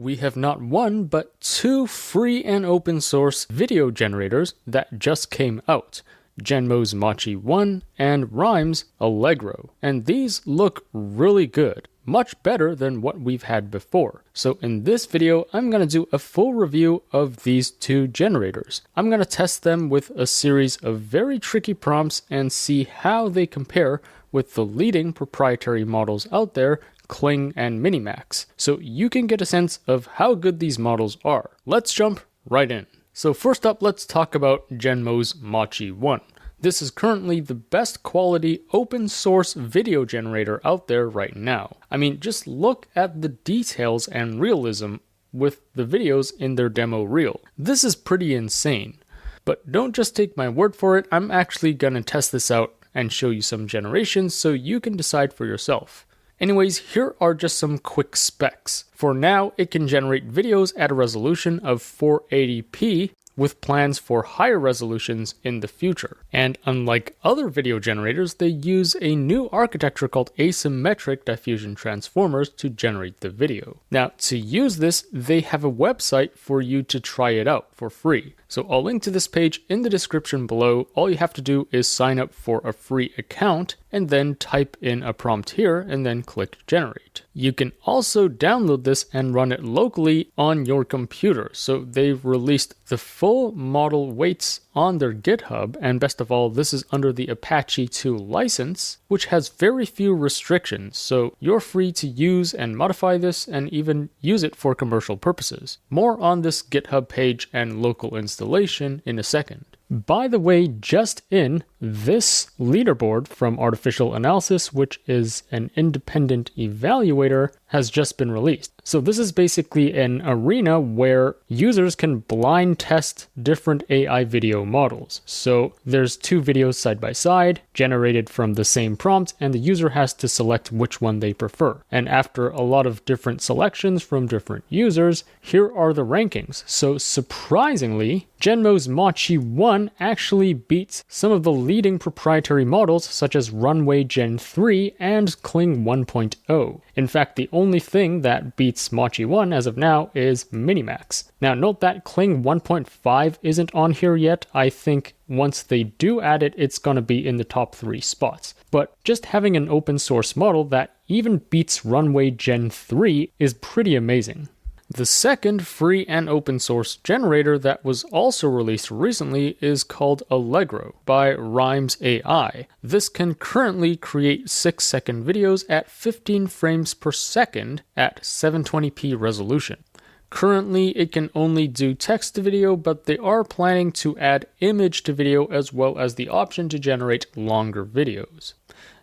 we have not one, but two free and open source video generators that just came out. Genmo's Mochi 1 and Rhymes Allegro. And these look really good, much better than what we've had before. So in this video, I'm going to do a full review of these two generators. I'm going to test them with a series of very tricky prompts and see how they compare with the leading proprietary models out there, Kling and Minimax, so you can get a sense of how good these models are. Let's jump right in. So first up, let's talk about Genmo's Mochi 1. This is currently the best quality open source video generator out there right now. I mean, just look at the details and realism with the videos in their demo reel. This is pretty insane. But don't just take my word for it, I'm actually gonna test this out and show you some generations so you can decide for yourself. Anyways, here are just some quick specs. For now, it can generate videos at a resolution of 480p with plans for higher resolutions in the future. And unlike other video generators, they use a new architecture called asymmetric diffusion transformers to generate the video. Now, to use this, they have a website for you to try it out for free. So I'll link to this page in the description below. All you have to do is sign up for a free account and then type in a prompt here and then click generate. You can also download this and run it locally on your computer. So they've released the full model weights on their GitHub, and best of all, this is under the Apache 2 license, which has very few restrictions, so you're free to use and modify this and even use it for commercial purposes. More on this GitHub page and local installation in a second. By the way, just in, this leaderboard from Artificial Analysis, which is an independent evaluator, has just been released. So this is basically an arena where users can blind test different AI video models. So there's two videos side by side, generated from the same prompt, and the user has to select which one they prefer. And after a lot of different selections from different users, here are the rankings. So surprisingly, Genmo's Mochi 1 actually beats some of the leading proprietary models such as Runway Gen3 and Kling 1.0. In fact, the only thing that beats Mochi 1 as of now is Minimax. Now note that Kling 1.5 isn't on here yet. I think once they do add it, it's gonna be in the top 3 spots. But just having an open source model that even beats Runway Gen 3 is pretty amazing. The second free and open source generator that was also released recently is called Allegro by Rhymes AI. This can currently create 6-second videos at 15 frames per second at 720p resolution. Currently, it can only do text to video, but they are planning to add image to video as well as the option to generate longer videos.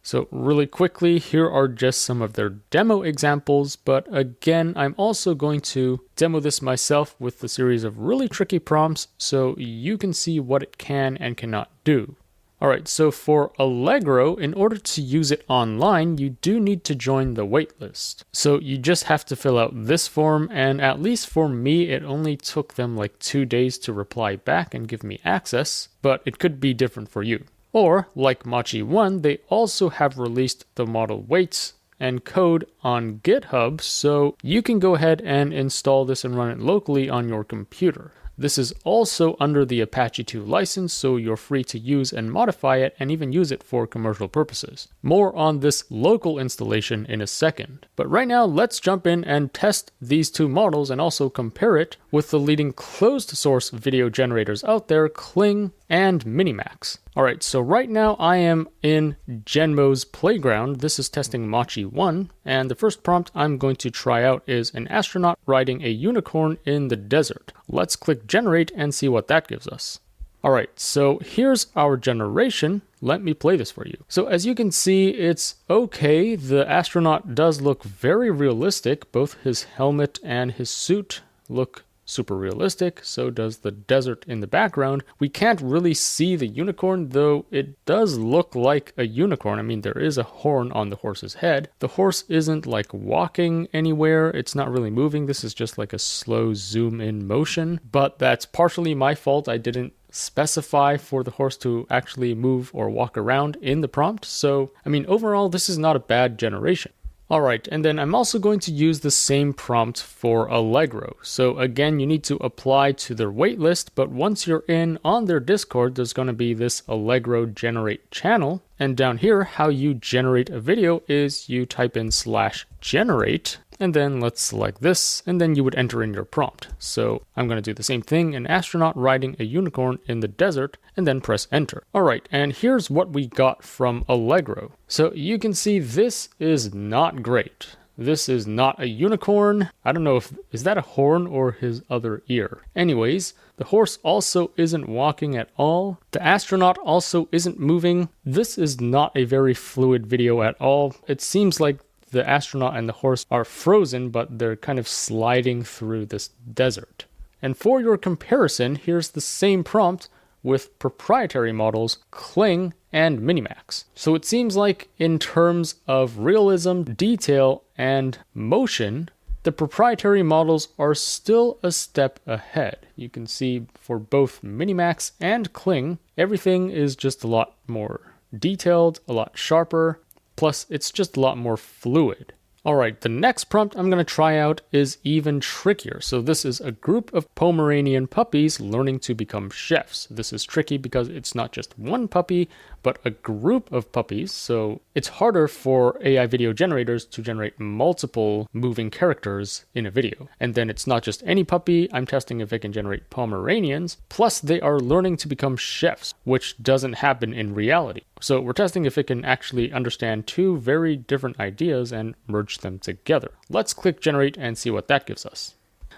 So really quickly, here are just some of their demo examples, but again, I'm also going to demo this myself with a series of really tricky prompts so you can see what it can and cannot do. Alright, so for Allegro, in order to use it online, you do need to join the waitlist. So you just have to fill out this form, and at least for me, it only took them like 2 days to reply back and give me access, but it could be different for you. Or, like Mochi 1, they also have released the model weights and code on GitHub, so you can go ahead and install this and run it locally on your computer. This is also under the Apache 2 license, so you're free to use and modify it and even use it for commercial purposes. More on this local installation in a second. But right now, let's jump in and test these two models and also compare it with the leading closed source video generators out there, Kling and Minimax. Alright, so right now I am in Genmo's playground. This is testing Mochi 1, and the first prompt I'm going to try out is an astronaut riding a unicorn in the desert. Let's click generate and see what that gives us. Alright, so here's our generation. Let me play this for you. So as you can see, it's okay. The astronaut does look very realistic. Both his helmet and his suit look super realistic, so does the desert in the background. We can't really see the unicorn, though it does look like a unicorn. I mean, there is a horn on the horse's head. The horse isn't like walking anywhere. It's not really moving. This is just like a slow zoom in motion, but that's partially my fault. I didn't specify for the horse to actually move or walk around in the prompt. So, I mean, overall, this is not a bad generation. Alright, and then I'm also going to use the same prompt for Allegro. So again, you need to apply to their waitlist, but once you're in on their Discord, there's going to be this Allegro generate channel. And down here, how you generate a video is you type in /generate, and then let's select this, and then you would enter in your prompt. So I'm going to do the same thing, an astronaut riding a unicorn in the desert, and then press enter. Alright, and here's what we got from Allegro. So you can see this is not great. This is not a unicorn. I don't know is that a horn or his other ear? Anyways, the horse also isn't walking at all. The astronaut also isn't moving. This is not a very fluid video at all. It seems like the astronaut and the horse are frozen, but they're kind of sliding through this desert. And for your comparison, here's the same prompt with proprietary models Kling and Minimax. So it seems like in terms of realism, detail, and motion, the proprietary models are still a step ahead. You can see for both Minimax and Kling, everything is just a lot more detailed, a lot sharper, plus it's just a lot more fluid. Alright, the next prompt I'm going to try out is even trickier. So this is a group of Pomeranian puppies learning to become chefs. This is tricky because it's not just one puppy, but a group of puppies. So it's harder for AI video generators to generate multiple moving characters in a video. And then it's not just any puppy. I'm testing if it can generate Pomeranians. Plus they are learning to become chefs, which doesn't happen in reality. So we're testing if it can actually understand two very different ideas and merge them together. Let's click generate and see what that gives us.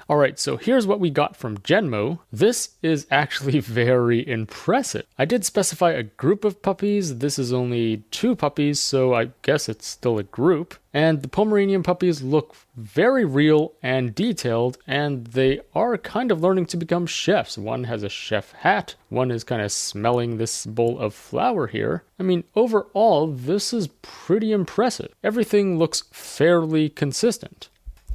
Alright, so here's what we got from Genmo. This is actually very impressive. I did specify a group of puppies. This is only 2 puppies, so I guess it's still a group. And the Pomeranian puppies look very real and detailed, and they are kind of learning to become chefs. One has a chef hat, one is kind of smelling this bowl of flour here. I mean, overall, this is pretty impressive. Everything looks fairly consistent.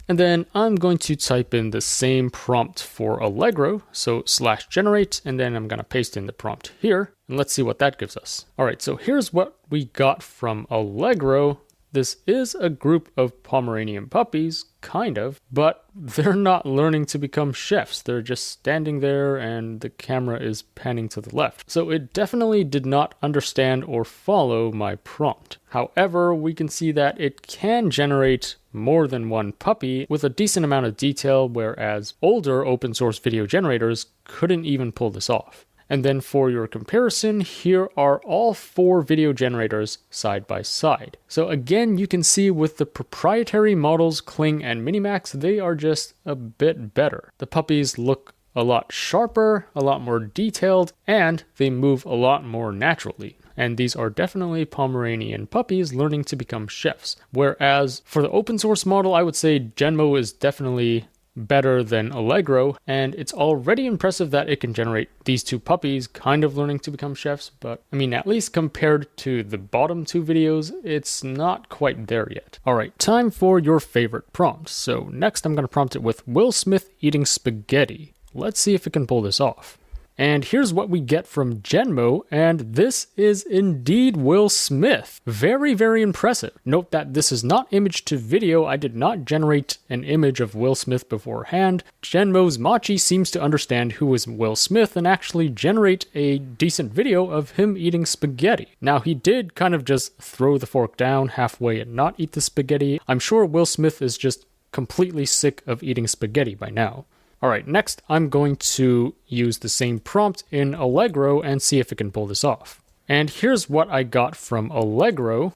And then I'm going to type in the same prompt for Allegro, so /generate, and then I'm going to paste in the prompt here, and let's see what that gives us. Alright, so here's what we got from Allegro. This is a group of Pomeranian puppies, kind of, but they're not learning to become chefs. They're just standing there and the camera is panning to the left. So it definitely did not understand or follow my prompt. However, we can see that it can generate more than one puppy with a decent amount of detail, whereas older open source video generators couldn't even pull this off. And then for your comparison, here are all 4 video generators side by side. So again, you can see with the proprietary models Kling and Minimax, they are just a bit better. The puppies look a lot sharper, a lot more detailed, and they move a lot more naturally. And these are definitely Pomeranian puppies learning to become chefs. Whereas for the open source model, I would say Genmo is definitely better than Allegro, and it's already impressive that it can generate these 2 puppies kind of learning to become chefs, but I mean, at least compared to the bottom 2 videos, it's not quite there yet. Alright, time for your favorite prompt. So next I'm going to prompt it with Will Smith eating spaghetti. Let's see if it can pull this off. And here's what we get from Genmo, and this is indeed Will Smith. Very, very impressive. Note that this is not image to video. I did not generate an image of Will Smith beforehand. Genmo's Mochi seems to understand who is Will Smith and actually generate a decent video of him eating spaghetti. Now, he did kind of just throw the fork down halfway and not eat the spaghetti. I'm sure Will Smith is just completely sick of eating spaghetti by now. Alright, next I'm going to use the same prompt in Allegro and see if it can pull this off. And here's what I got from Allegro.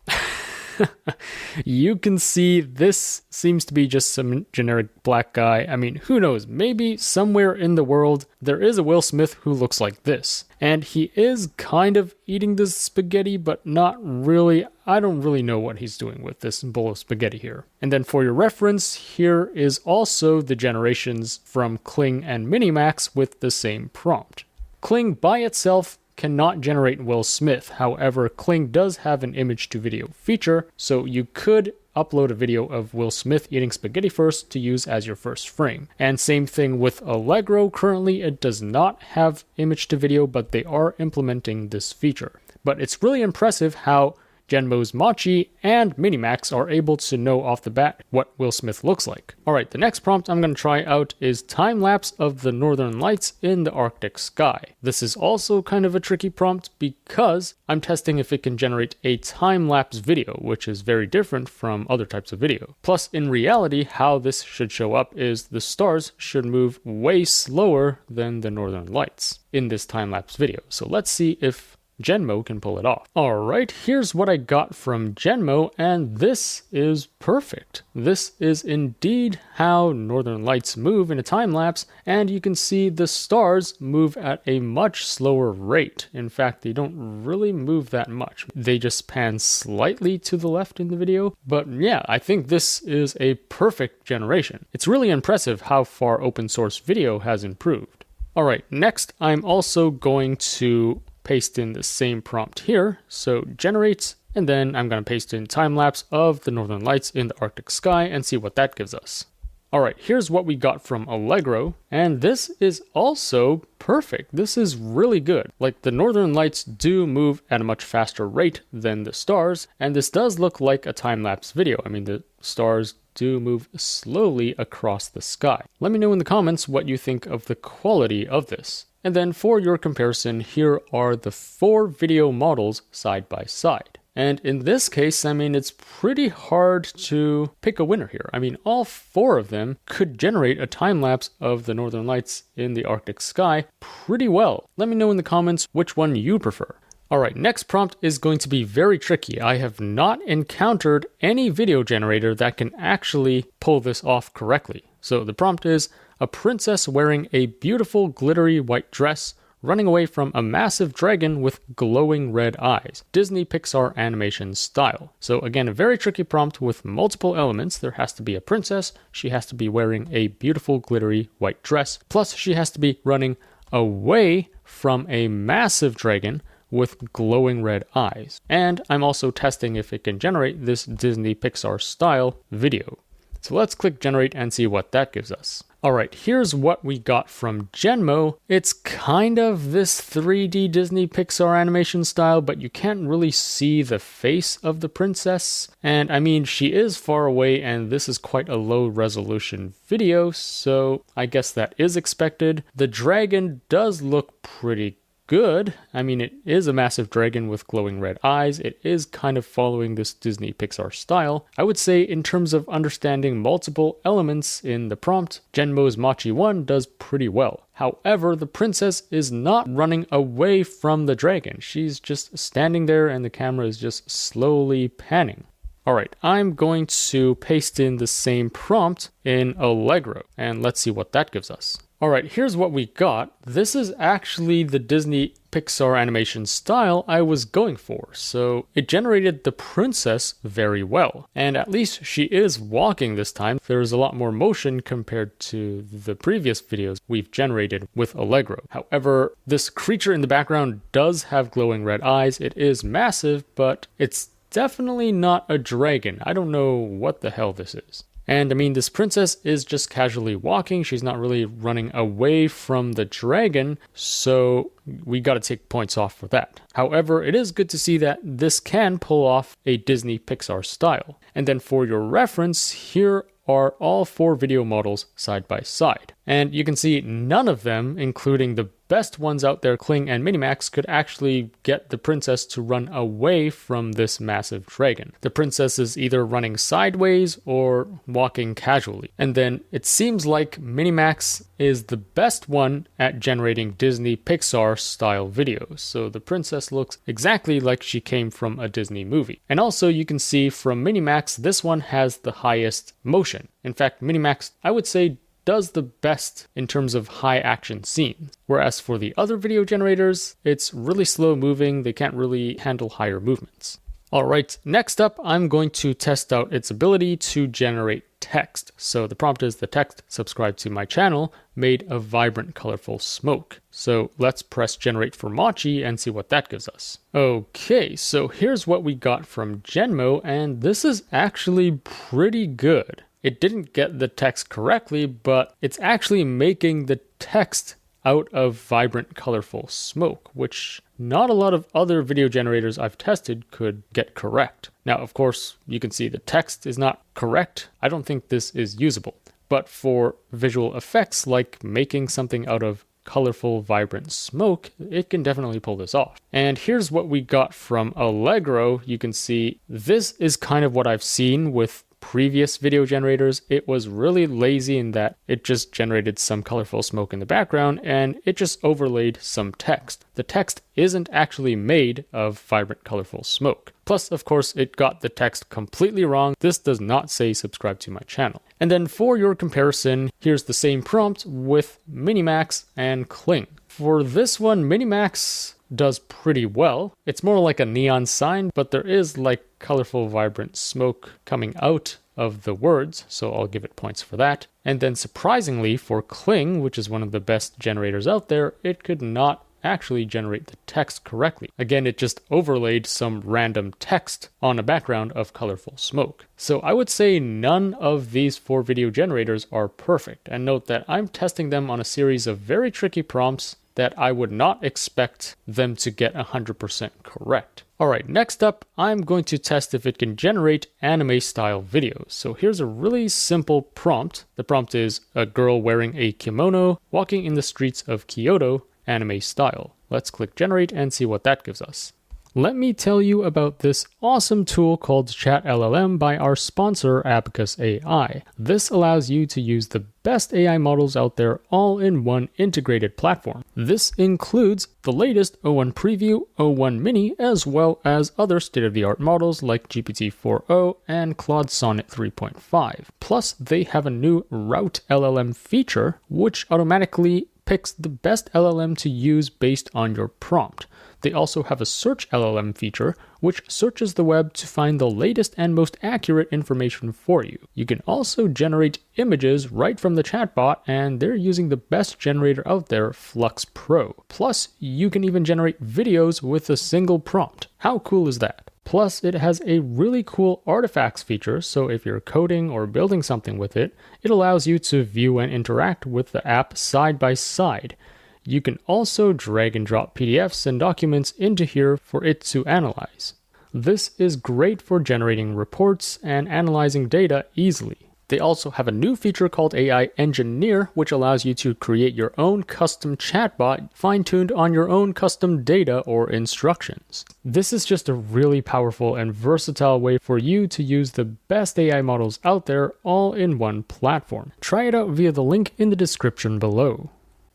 You can see this seems to be just some generic black guy. I mean, who knows? Maybe somewhere in the world there is a Will Smith who looks like this. And he is kind of eating this spaghetti, but not really. I don't really know what he's doing with this bowl of spaghetti here. And then for your reference, here is also the generations from Kling and Minimax with the same prompt. Kling by itself cannot generate Will Smith. However, Kling does have an image to video feature, so you could upload a video of Will Smith eating spaghetti first to use as your first frame. And same thing with Allegro. Currently, it does not have image to video, but they are implementing this feature. But it's really impressive how Genmo's Mochi and Minimax are able to know off the bat what Will Smith looks like. Alright, the next prompt I'm going to try out is time-lapse of the northern lights in the Arctic sky. This is also kind of a tricky prompt because I'm testing if it can generate a time-lapse video, which is very different from other types of video. Plus, in reality, how this should show up is the stars should move way slower than the northern lights in this time-lapse video. So let's see if Genmo can pull it off. Alright, here's what I got from Genmo, and this is perfect. This is indeed how northern lights move in a time-lapse, and you can see the stars move at a much slower rate. In fact, they don't really move that much. They just pan slightly to the left in the video, but yeah, I think this is a perfect generation. It's really impressive how far open source video has improved. Alright, next I'm also going to paste in the same prompt here, so generate, and then I'm going to paste in time-lapse of the northern lights in the Arctic sky and see what that gives us. Alright, here's what we got from Allegro, and this is also perfect. This is really good. Like, the northern lights do move at a much faster rate than the stars, and this does look like a time-lapse video. I mean, the stars do move slowly across the sky. Let me know in the comments what you think of the quality of this. And then for your comparison, here are the 4 video models side by side. And in this case, I mean, it's pretty hard to pick a winner here. I mean, all 4 of them could generate a time-lapse of the northern lights in the Arctic sky pretty well. Let me know in the comments which one you prefer. Alright, next prompt is going to be very tricky. I have not encountered any video generator that can actually pull this off correctly. So the prompt is a princess wearing a beautiful glittery white dress running away from a massive dragon with glowing red eyes. Disney Pixar animation style. So again, a very tricky prompt with multiple elements. There has to be a princess, she has to be wearing a beautiful glittery white dress, plus she has to be running away from a massive dragon with glowing red eyes. And I'm also testing if it can generate this Disney Pixar style video. So let's click generate and see what that gives us. Alright, here's what we got from Genmo. It's kind of this 3D Disney Pixar animation style, but you can't really see the face of the princess. And I mean, she is far away and this is quite a low resolution video, so I guess that is expected. The dragon does look pretty good. I mean, it is a massive dragon with glowing red eyes. It is kind of following this Disney Pixar style. I would say in terms of understanding multiple elements in the prompt, Genmo's Mochi 1 does pretty well. However, the princess is not running away from the dragon. She's just standing there and the camera is just slowly panning. Alright, I'm going to paste in the same prompt in Allegro, and let's see what that gives us. Alright, here's what we got. This is actually the Disney Pixar animation style I was going for, so it generated the princess very well. And at least she is walking this time. There's a lot more motion compared to the previous videos we've generated with Allegro. However, this creature in the background does have glowing red eyes. It is massive, but it's definitely not a dragon. I don't know what the hell this is. And I mean, this princess is just casually walking. She's not really running away from the dragon, so we gotta take points off for that. However, it is good to see that this can pull off a Disney Pixar style. And then for your reference, here are all 4 video models side by side. And you can see none of them, including the best ones out there, Kling and Minimax, could actually get the princess to run away from this massive dragon. The princess is either running sideways or walking casually. And then it seems like Minimax is the best one at generating Disney Pixar style videos. So the princess looks exactly like she came from a Disney movie. And also you can see from Minimax, this one has the highest motion. In fact, Minimax, I would say, does the best in terms of high action scenes. Whereas for the other video generators, it's really slow moving. They can't really handle higher movements. Alright, next up, I'm going to test out its ability to generate text. So the prompt is the text subscribe to my channel made of vibrant colorful smoke. So let's press generate for Mochi and see what that gives us. Okay, so here's what we got from Genmo, and this is actually pretty good. It didn't get the text correctly, but it's actually making the text out of vibrant, colorful smoke, which not a lot of other video generators I've tested could get correct. Now, of course, you can see the text is not correct. I don't think this is usable. But for visual effects, like making something out of colorful, vibrant smoke, it can definitely pull this off. And here's what we got from Allegro. You can see this is kind of what I've seen with previous video generators. It was really lazy in that it just generated some colorful smoke in the background and it just overlaid some text. The text isn't actually made of vibrant, colorful smoke. Plus, of course, it got the text completely wrong. This does not say subscribe to my channel. And then for your comparison, here's the same prompt with Minimax and Kling. For this one, Minimax does pretty well. It's more like a neon sign, but there is like colorful, vibrant smoke coming out of the words, so I'll give it points for that. And then surprisingly, for Kling, which is one of the best generators out there, it could not actually generate the text correctly. Again, it just overlaid some random text on a background of colorful smoke. So I would say none of these 4 video generators are perfect. And note that I'm testing them on a series of very tricky prompts that I would not expect them to get 100% correct. Alright, next up, I'm going to test if it can generate anime style videos. So here's a really simple prompt. The prompt is a girl wearing a kimono walking in the streets of Kyoto, anime style. Let's click generate and see what that gives us. Let me tell you about this awesome tool called Chat LLM by our sponsor Abacus AI. This allows you to use the best AI models out there all in one integrated platform. This includes the latest O1 Preview, O1 Mini, as well as other state-of-the-art models like GPT-4o and Claude Sonnet 3.5. Plus, they have a new Route LLM feature, which automatically picks the best LLM to use based on your prompt. They also have a Search LLM feature, which searches the web to find the latest and most accurate information for you. You can also generate images right from the chatbot, and they're using the best generator out there, Flux Pro. Plus, you can even generate videos with a single prompt. How cool is that? Plus, it has a really cool artifacts feature, so if you're coding or building something with it, it allows you to view and interact with the app side by side. You can also drag and drop PDFs and documents into here for it to analyze. This is great for generating reports and analyzing data easily. They also have a new feature called AI Engineer, which allows you to create your own custom chatbot fine-tuned on your own custom data or instructions. This is just a really powerful and versatile way for you to use the best AI models out there all in one platform. Try it out via the link in the description below.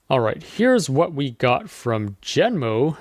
Alright, here's what we got from Genmo.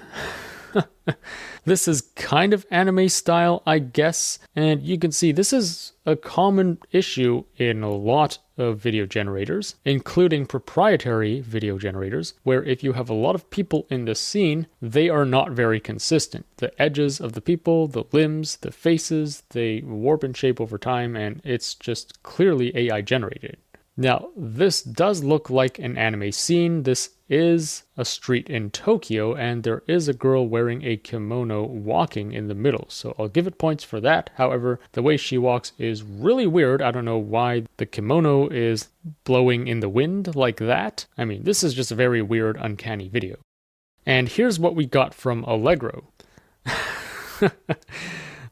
This is kind of anime style, I guess, and you can see this is a common issue in a lot of video generators, including proprietary video generators, where if you have a lot of people in the scene, they are not very consistent. The edges of the people, the limbs, the faces, they warp in shape over time, and it's just clearly AI generated. Now, this does look like an anime scene. This is a street in Tokyo, and there is a girl wearing a kimono walking in the middle, so I'll give it points for that. However, the way she walks is really weird. I don't know why the kimono is blowing in the wind like that. I mean, this is just a very weird, uncanny video. And here's what we got from Allegro.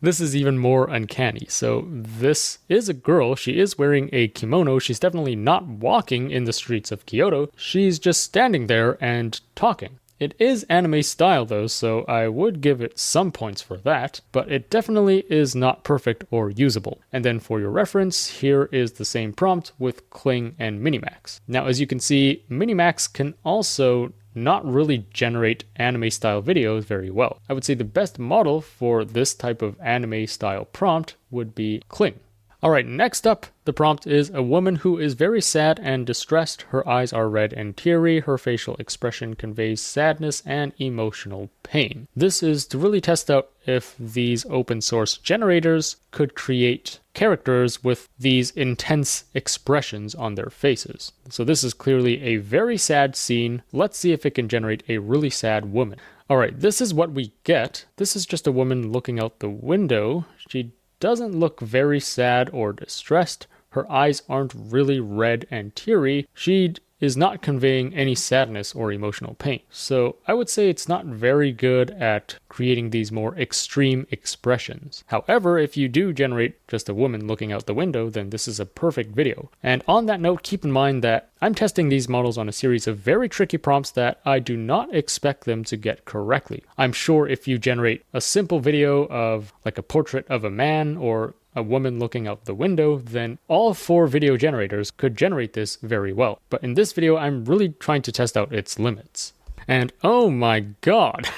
This is even more uncanny. So this is a girl. She is wearing a kimono. She's definitely not walking in the streets of Kyoto. She's just standing there and talking. It is anime style though, so I would give it some points for that, but it definitely is not perfect or usable. And then for your reference, here is the same prompt with Kling and Minimax. Now, as you can see, Minimax can also not really generate anime style videos very well. I would say the best model for this type of anime style prompt would be Kling. Alright, next up, the prompt is a woman who is very sad and distressed. Her eyes are red and teary. Her facial expression conveys sadness and emotional pain. This is to really test out if these open source generators could create characters with these intense expressions on their faces. So this is clearly a very sad scene. Let's see if it can generate a really sad woman. Alright, this is what we get. This is just a woman looking out the window. She doesn't look very sad or distressed. Her eyes aren't really red and teary. She is not conveying any sadness or emotional pain. So I would say it's not very good at creating these more extreme expressions. However, if you do generate just a woman looking out the window, then this is a perfect video. And on that note, keep in mind that I'm testing these models on a series of very tricky prompts that I do not expect them to get correctly. I'm sure if you generate a simple video of like a portrait of a man or a woman looking out the window, then all 4 video generators could generate this very well. But in this video, I'm really trying to test out its limits. And oh my god!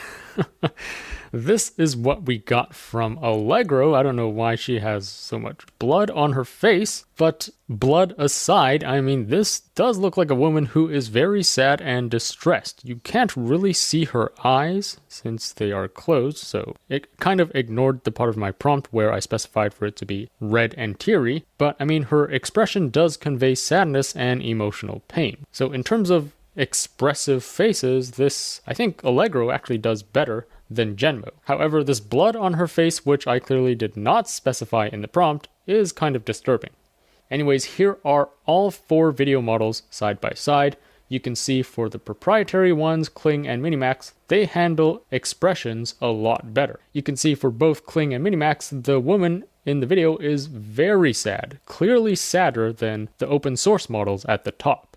This is what we got from Allegro. I don't know why she has so much blood on her face, but blood aside, I mean, this does look like a woman who is very sad and distressed. You can't really see her eyes since they are closed, so it kind of ignored the part of my prompt where I specified for it to be red and teary, but I mean, her expression does convey sadness and emotional pain. So in terms of expressive faces, this, I think Allegro actually does better than Genmo. However, this blood on her face, which I clearly did not specify in the prompt, is kind of disturbing. Anyways, here are all 4 video models side by side. You can see for the proprietary ones, Kling and Minimax, they handle expressions a lot better. You can see for both Kling and Minimax, the woman in the video is very sad, clearly sadder than the open source models at the top.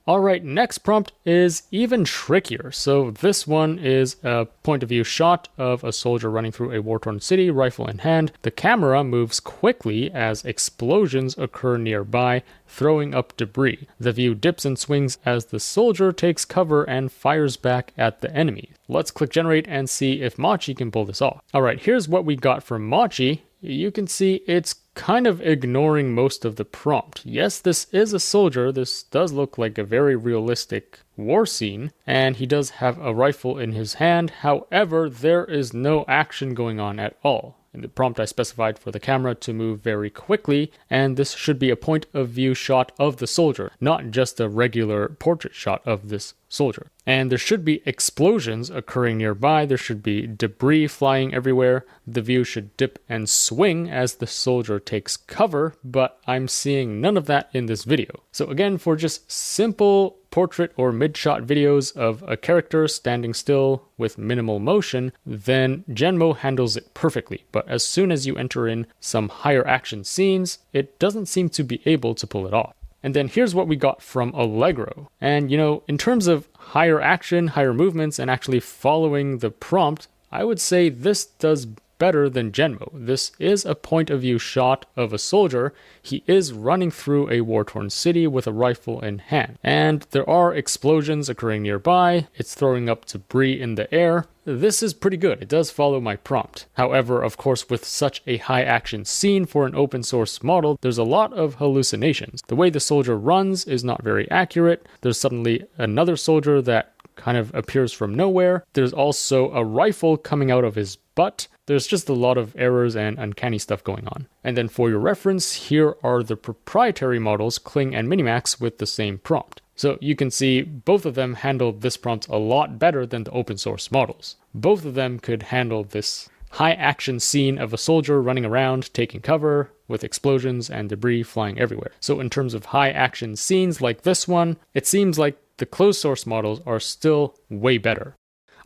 Alright, next prompt is even trickier. So this one is a point of view shot of a soldier running through a war-torn city, rifle in hand. The camera moves quickly as explosions occur nearby, throwing up debris. The view dips and swings as the soldier takes cover and fires back at the enemy. Let's click generate and see if Mochi can pull this off. Alright, here's what we got from Mochi. You can see it's kind of ignoring most of the prompt. Yes, this is a soldier. This does look like a very realistic war scene, and he does have a rifle in his hand. However, there is no action going on at all. In the prompt, I specified for the camera to move very quickly, and this should be a point of view shot of the soldier, not just a regular portrait shot of this soldier. And there should be explosions occurring nearby. There should be debris flying everywhere. The view should dip and swing as the soldier takes cover, but I'm seeing none of that in this video. So again, for just simple portrait or mid-shot videos of a character standing still with minimal motion, then Genmo handles it perfectly. But as soon as you enter in some higher action scenes, it doesn't seem to be able to pull it off. And then here's what we got from Allegro. And you know, in terms of higher action, higher movements, and actually following the prompt, I would say this does better than Genmo. This is a point of view shot of a soldier. He is running through a war-torn city with a rifle in hand. And there are explosions occurring nearby. It's throwing up debris in the air. This is pretty good. It does follow my prompt. However, of course, with such a high action scene for an open source model, there's a lot of hallucinations. The way the soldier runs is not very accurate. There's suddenly another soldier that kind of appears from nowhere. There's also a rifle coming out of his butt. There's just a lot of errors and uncanny stuff going on. And then for your reference, here are the proprietary models, Kling and Minimax, with the same prompt. So you can see both of them handle this prompt a lot better than the open source models. Both of them could handle this high action scene of a soldier running around, taking cover, with explosions and debris flying everywhere. So in terms of high action scenes like this one, it seems like the closed source models are still way better.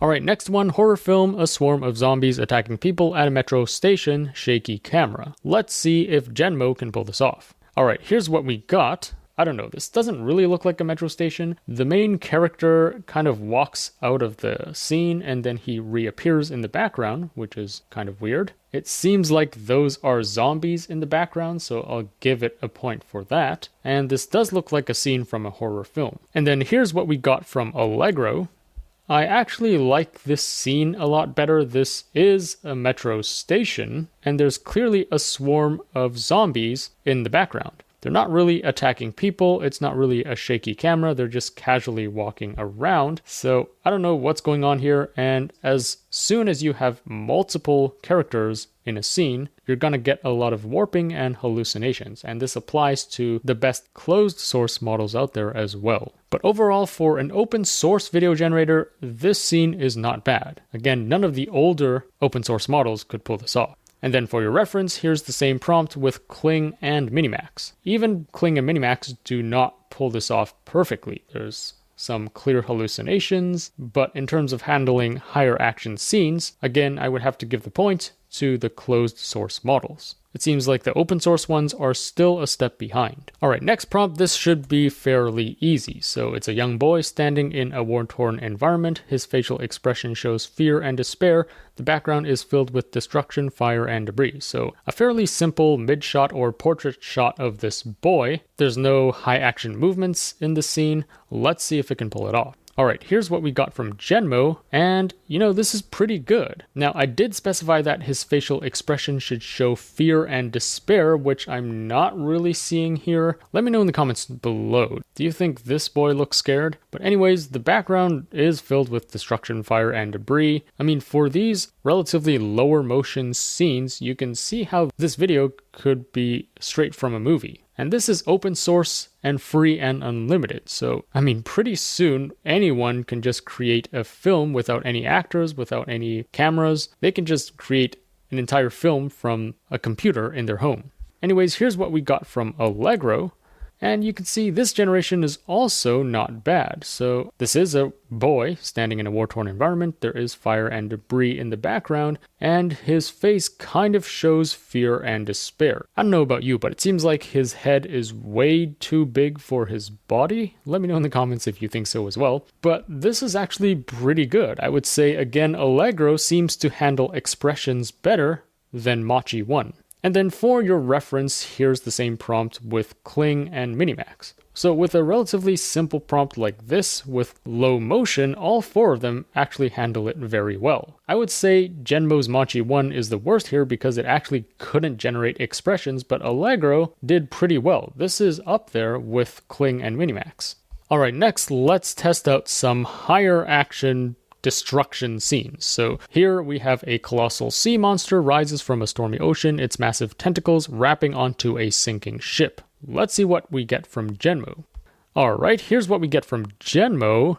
Alright, next one, horror film, a swarm of zombies attacking people at a metro station, shaky camera. Let's see if Genmo can pull this off. Alright, here's what we got. I don't know, this doesn't really look like a metro station. The main character kind of walks out of the scene and then he reappears in the background, which is kind of weird. It seems like those are zombies in the background, so I'll give it a point for that. And this does look like a scene from a horror film. And then here's what we got from Allegro. I actually like this scene a lot better. This is a metro station, and there's clearly a swarm of zombies in the background. They're not really attacking people. It's not really a shaky camera. They're just casually walking around. So I don't know what's going on here. And as soon as you have multiple characters in a scene, you're going to get a lot of warping and hallucinations. And this applies to the best closed source models out there as well. But overall, for an open source video generator, this scene is not bad. Again, none of the older open source models could pull this off. And then for your reference, here's the same prompt with Kling and Minimax. Even Kling and Minimax do not pull this off perfectly. There's some clear hallucinations, but in terms of handling higher action scenes, again, I would have to give the point to the closed source models. It seems like the open source ones are still a step behind. Alright, next prompt, this should be fairly easy. So it's a young boy standing in a war-torn environment. His facial expression shows fear and despair. The background is filled with destruction, fire, and debris. So a fairly simple mid-shot or portrait shot of this boy. There's no high action movements in the scene. Let's see if it can pull it off. Alright, here's what we got from Genmo, and this is pretty good. Now, I did specify that his facial expression should show fear and despair, which I'm not really seeing here. Let me know in the comments below. Do you think this boy looks scared? But anyways, the background is filled with destruction, fire, and debris. I mean, for these relatively lower motion scenes, you can see how this video could be straight from a movie. And this is open source and free and unlimited. So, I mean, pretty soon anyone can just create a film without any actors, without any cameras. They can just create an entire film from a computer in their home. Anyways, here's what we got from Allegro. And you can see this generation is also not bad. So this is a boy standing in a war-torn environment. There is fire and debris in the background, and his face kind of shows fear and despair. I don't know about you, but it seems like his head is way too big for his body. Let me know in the comments if you think so as well. But this is actually pretty good. I would say, again, Allegro seems to handle expressions better than Mochi 1. And then for your reference, here's the same prompt with Kling and Minimax. So with a relatively simple prompt like this, with low motion, all four of them actually handle it very well. I would say Genmo's Mochi 1 is the worst here because it actually couldn't generate expressions, but Allegro did pretty well. This is up there with Kling and Minimax. Alright, next let's test out some higher action destruction scenes. So here we have a colossal sea monster rises from a stormy ocean, its massive tentacles wrapping onto a sinking ship. Let's see what we get from Genmo. Alright, here's what we get from Genmo.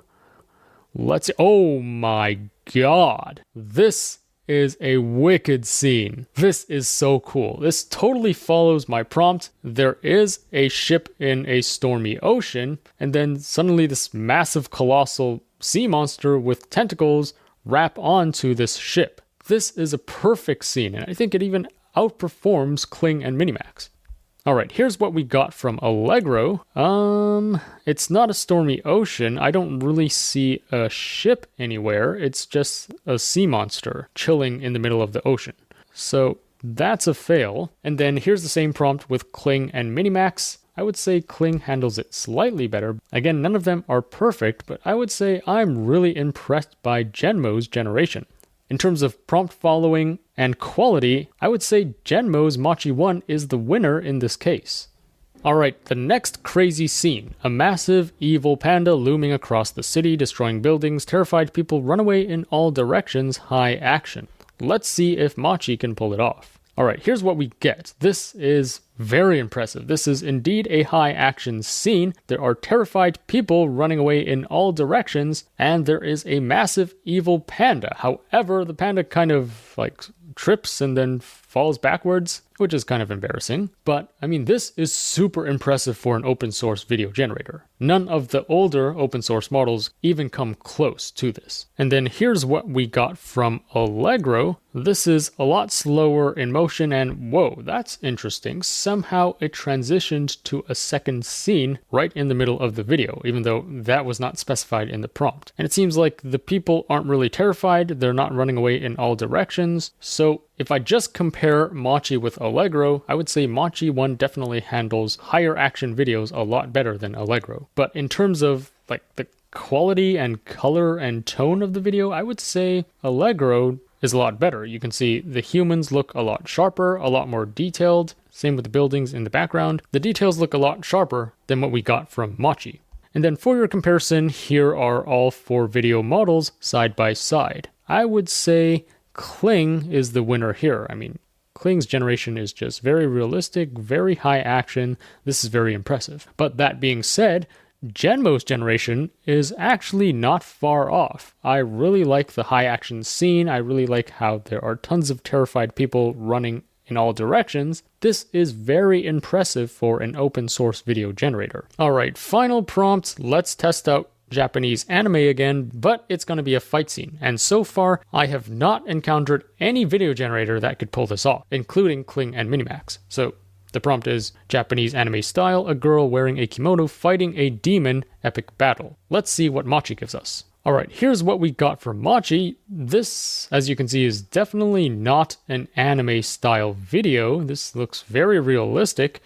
Oh my god. This is a wicked scene. This is so cool. This totally follows my prompt. There is a ship in a stormy ocean, and then suddenly this massive colossal sea monster with tentacles wrap onto this ship. This is a perfect scene, and I think it even outperforms Kling and Minimax. Alright, here's what we got from Allegro. It's not a stormy ocean. I don't really see a ship anywhere. It's just a sea monster chilling in the middle of the ocean. So that's a fail. And then here's the same prompt with Kling and Minimax. I would say Kling handles it slightly better. Again, none of them are perfect, but I would say I'm really impressed by Genmo's generation. In terms of prompt following and quality, I would say Genmo's Mochi 1 is the winner in this case. Alright, the next crazy scene. A massive evil panda looming across the city, destroying buildings, terrified people run away in all directions, high action. Let's see if Mochi can pull it off. Alright, here's what we get. This is very impressive. This is indeed a high action scene. There are terrified people running away in all directions, and there is a massive evil panda. However, the panda kind of trips and then falls backwards, which is kind of embarrassing. But I mean, this is super impressive for an open source video generator. None of the older open source models even come close to this. And then here's what we got from Allegro. This is a lot slower in motion, and whoa, that's interesting. Somehow it transitioned to a second scene right in the middle of the video, even though that was not specified in the prompt. And it seems like the people aren't really terrified. They're not running away in all directions. So if I just compare Mochi with Allegro, I would say Mochi 1 definitely handles higher action videos a lot better than Allegro. But in terms of the quality and color and tone of the video, I would say Allegro is a lot better. You can see the humans look a lot sharper, a lot more detailed. Same with the buildings in the background. The details look a lot sharper than what we got from Mochi. And then for your comparison, here are all four video models side by side. I would say Kling is the winner here. I mean, Kling's generation is just very realistic, very high action. This is very impressive. But that being said, Genmo's generation is actually not far off. I really like the high action scene. I really like how there are tons of terrified people running in all directions. This is very impressive for an open source video generator. Alright, final prompt. Let's test out Japanese anime again, but it's going to be a fight scene. And so far, I have not encountered any video generator that could pull this off, including Kling and Minimax. So the prompt is Japanese anime style, a girl wearing a kimono fighting a demon, epic battle. Let's see what Mochi gives us. Alright, here's what we got from Mochi. This, as you can see, is definitely not an anime style video. This looks very realistic.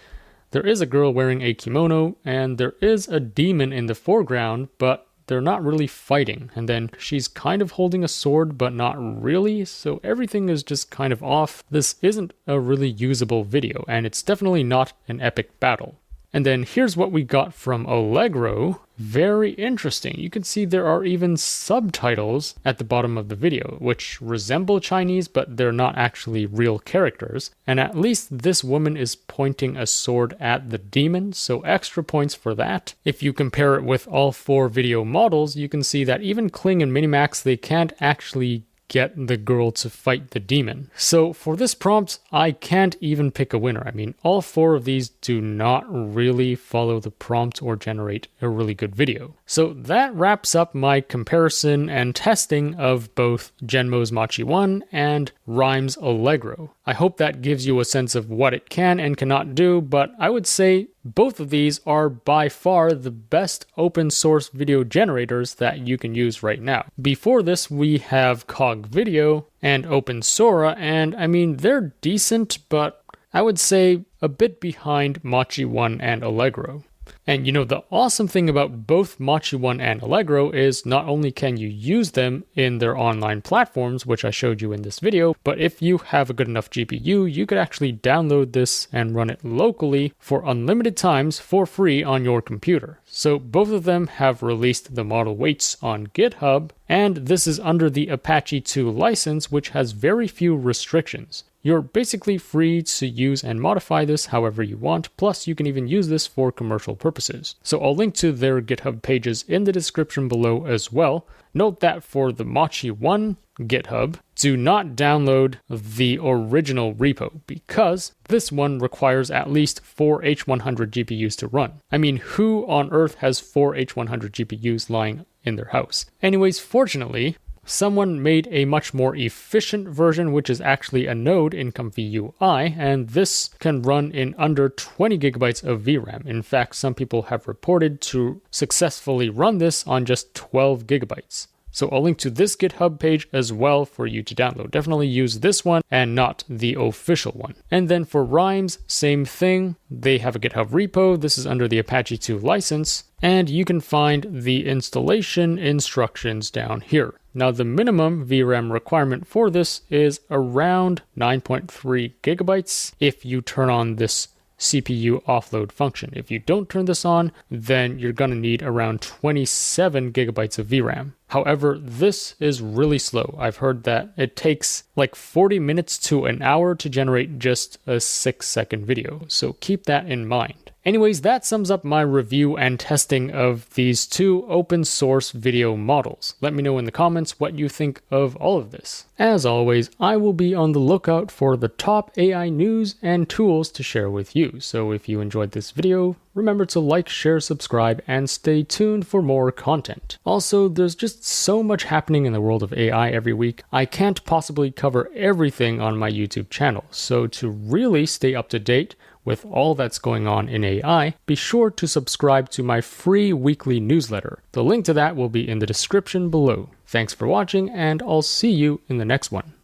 There is a girl wearing a kimono, and there is a demon in the foreground, but they're not really fighting. And then she's kind of holding a sword, but not really, so everything is just kind of off. This isn't a really usable video, and it's definitely not an epic battle. And then here's what we got from Allegro. Very interesting. You can see there are even subtitles at the bottom of the video, which resemble Chinese, but they're not actually real characters. And at least this woman is pointing a sword at the demon, so extra points for that. If you compare it with all 4 video models, you can see that even Kling and Minimax, they can't actually get the girl to fight the demon. So for this prompt, I can't even pick a winner. I mean, all 4 of these do not really follow the prompt or generate a really good video. So that wraps up my comparison and testing of both Genmo's Mochi 1 and Rhymes Allegro. I hope that gives you a sense of what it can and cannot do, but I would say both of these are by far the best open source video generators that you can use right now. Before this, we have Cog Video and Open Sora, and I mean, they're decent, but I would say a bit behind Mochi 1 and Allegro. And you know, the awesome thing about both Mochi 1 and Allegro is not only can you use them in their online platforms, which I showed you in this video, but if you have a good enough GPU, you could actually download this and run it locally for unlimited times for free on your computer. So both of them have released the model weights on GitHub, and this is under the Apache 2 license, which has very few restrictions. You're basically free to use and modify this however you want, plus you can even use this for commercial purposes. So I'll link to their GitHub pages in the description below as well. Note that for the Mochi 1 GitHub, do not download the original repo because this one requires at least 4 H100 GPUs to run. I mean, who on earth has 4 H100 GPUs lying in their house? Anyways, fortunately, someone made a much more efficient version, which is actually a node in Comfy UI, and this can run in under 20 gigabytes of VRAM. In fact, some people have reported to successfully run this on just 12 gigabytes. So I'll link to this GitHub page as well for you to download. Definitely use this one and not the official one. And then for Rhymes, same thing. They have a GitHub repo. This is under the Apache 2 license. And you can find the installation instructions down here. Now the minimum VRAM requirement for this is around 9.3 gigabytes if you turn on this CPU offload function. If you don't turn this on, then you're going to need around 27 gigabytes of VRAM. However, this is really slow. I've heard that it takes like 40 minutes to an hour to generate just a 6-second video, so keep that in mind. Anyways, that sums up my review and testing of these 2 open source video models. Let me know in the comments what you think of all of this. As always, I will be on the lookout for the top AI news and tools to share with you. So if you enjoyed this video, remember to like, share, subscribe, and stay tuned for more content. Also, there's just so much happening in the world of AI every week. I can't possibly cover everything on my YouTube channel. So to really stay up to date with all that's going on in AI, be sure to subscribe to my free weekly newsletter. The link to that will be in the description below. Thanks for watching, and I'll see you in the next one.